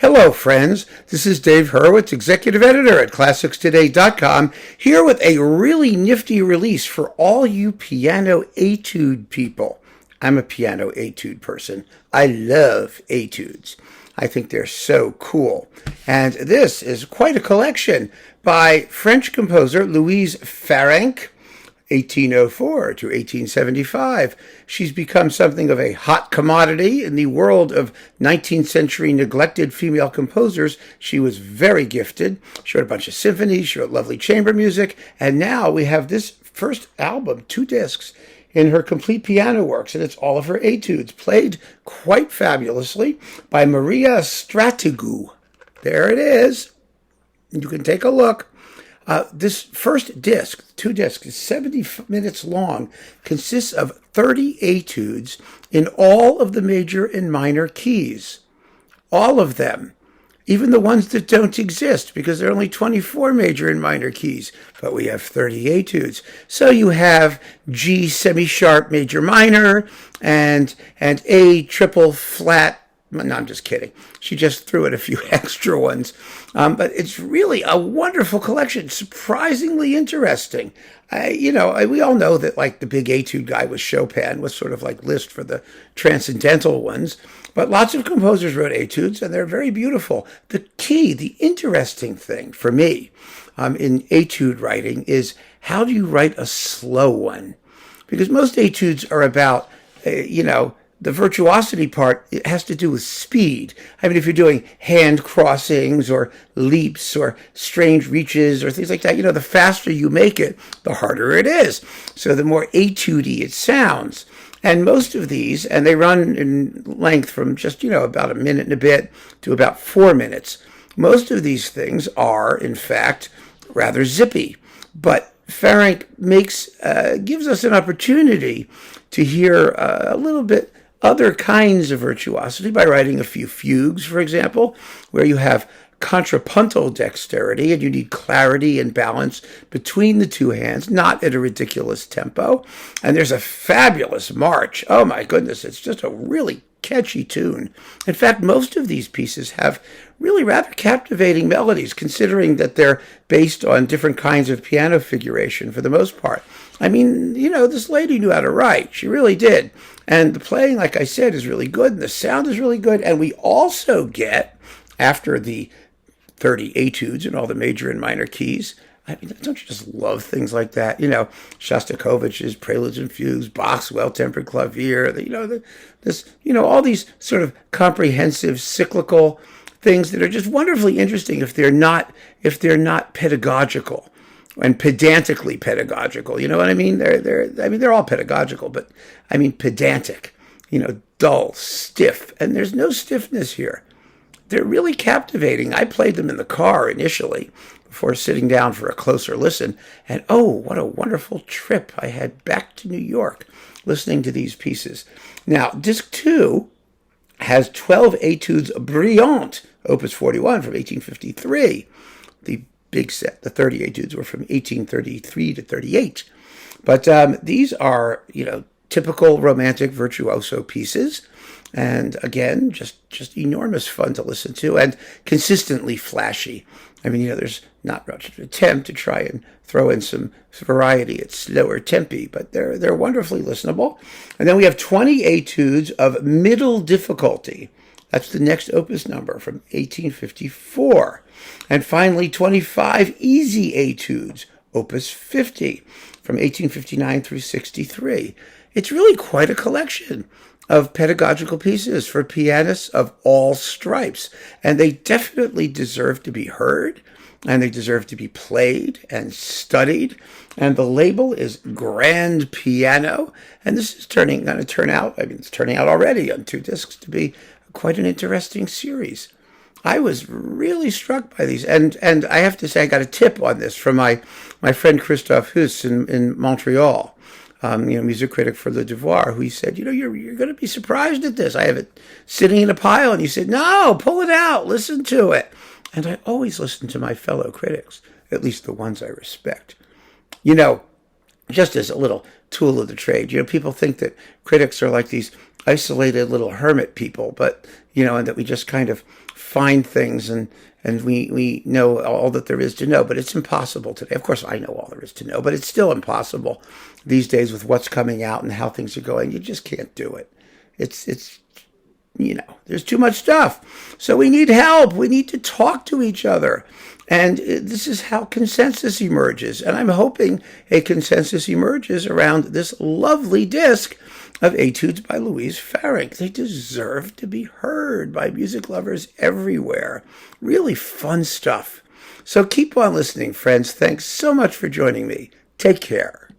Hello, friends. This is Dave Hurwitz, executive editor at ClassicsToday.com, here with a really nifty release for all you piano etude people. I'm a piano etude person. I love etudes. I think they're so cool. And this is quite a collection by French composer Louise Farrenc, 1804 to 1875. She's become something of a hot commodity in the world of 19th century neglected female composers. She was very gifted. She wrote a bunch of symphonies, she wrote lovely chamber music, and now we have this first album, 2 discs, in her complete piano works, and it's all of her etudes, played quite fabulously by Maria Stratigou. There it is. You can take a look. This first disc, 2 discs, is 70 minutes long, consists of 30 etudes in all of the major and minor keys. All of them. Even the ones that don't exist, because there are only 24 major and minor keys, but we have 30 etudes. So you have G semi-sharp major minor and A triple flat. No, I'm just kidding. She just threw in a few extra ones. But it's really a wonderful collection, surprisingly interesting. We all know that like the big etude guy was Chopin, was sort of like Liszt for the transcendental ones. But lots of composers wrote etudes, and they're very beautiful. The key, the interesting thing for me in etude writing is how do you write a slow one? Because most etudes are about, the virtuosity part, it has to do with speed. I mean, if you're doing hand crossings or leaps or strange reaches or things like that, the faster you make it, the harder it is. So the more etude-y it sounds. And most of these, and they run in length from just, about a minute and a bit to about 4 minutes. Most of these things are, in fact, rather zippy. But Farrenc gives us an opportunity to hear a little bit other kinds of virtuosity by writing a few fugues, for example, where you have contrapuntal dexterity and you need clarity and balance between the two hands, not at a ridiculous tempo. And there's a fabulous march. Oh my goodness, it's just a really catchy tune. In fact, most of these pieces have really rather captivating melodies, considering that they're based on different kinds of piano figuration for the most part. I mean, this lady knew how to write. She really did. And the playing, like I said, is really good, and the sound is really good. And we also get, after the 30 etudes in all the major and minor keys, I mean, don't you just love things like that? Shostakovich's Preludes and Fugues, Bach's Well-Tempered Clavier, all these sort of comprehensive cyclical things that are just wonderfully interesting if they're not pedagogical and pedantically pedagogical. You know what I mean? They're all pedagogical, but I mean pedantic. Dull, stiff, and there's no stiffness here. They're really captivating. I played them in the car initially before sitting down for a closer listen, and oh, what a wonderful trip I had back to New York listening to these pieces. Now, disc 2 has 12 etudes brillantes, opus 41 from 1853. The big set, the 30 etudes, were from 1833 to 38. But these are, typical romantic virtuoso pieces. And again, just enormous fun to listen to and consistently flashy. I mean, there's not much attempt to try and throw in some variety at slower tempi, but they're wonderfully listenable. And then we have 20 etudes of middle difficulty. That's the next opus number from 1854. And finally, 25 easy etudes, opus 50, from 1859 through 63. It's really quite a collection of pedagogical pieces for pianists of all stripes. And they definitely deserve to be heard, and they deserve to be played and studied. And the label is Grand Piano. And this is going to turn out, it's turning out already on 2 discs to be quite an interesting series. I was really struck by these. And I have to say, I got a tip on this from my friend Christophe Huss in Montreal. Music critic for Le Devoir, who he said, you're going to be surprised at this. I have it sitting in a pile. And he said, no, pull it out, listen to it. And I always listen to my fellow critics, at least the ones I respect. Just as a little tool of the trade, people think that critics are like these isolated little hermit people, but, and that we just kind of find things and we know all that there is to know, but it's impossible today. Of course, I know all there is to know, but it's still impossible these days with what's coming out and how things are going. You just can't do it. It's there's too much stuff. So we need help. We need to talk to each other. And this is how consensus emerges. And I'm hoping a consensus emerges around this lovely disc of Etudes by Louise Farrenc. They deserve to be heard by music lovers everywhere. Really fun stuff. So keep on listening, friends. Thanks so much for joining me. Take care.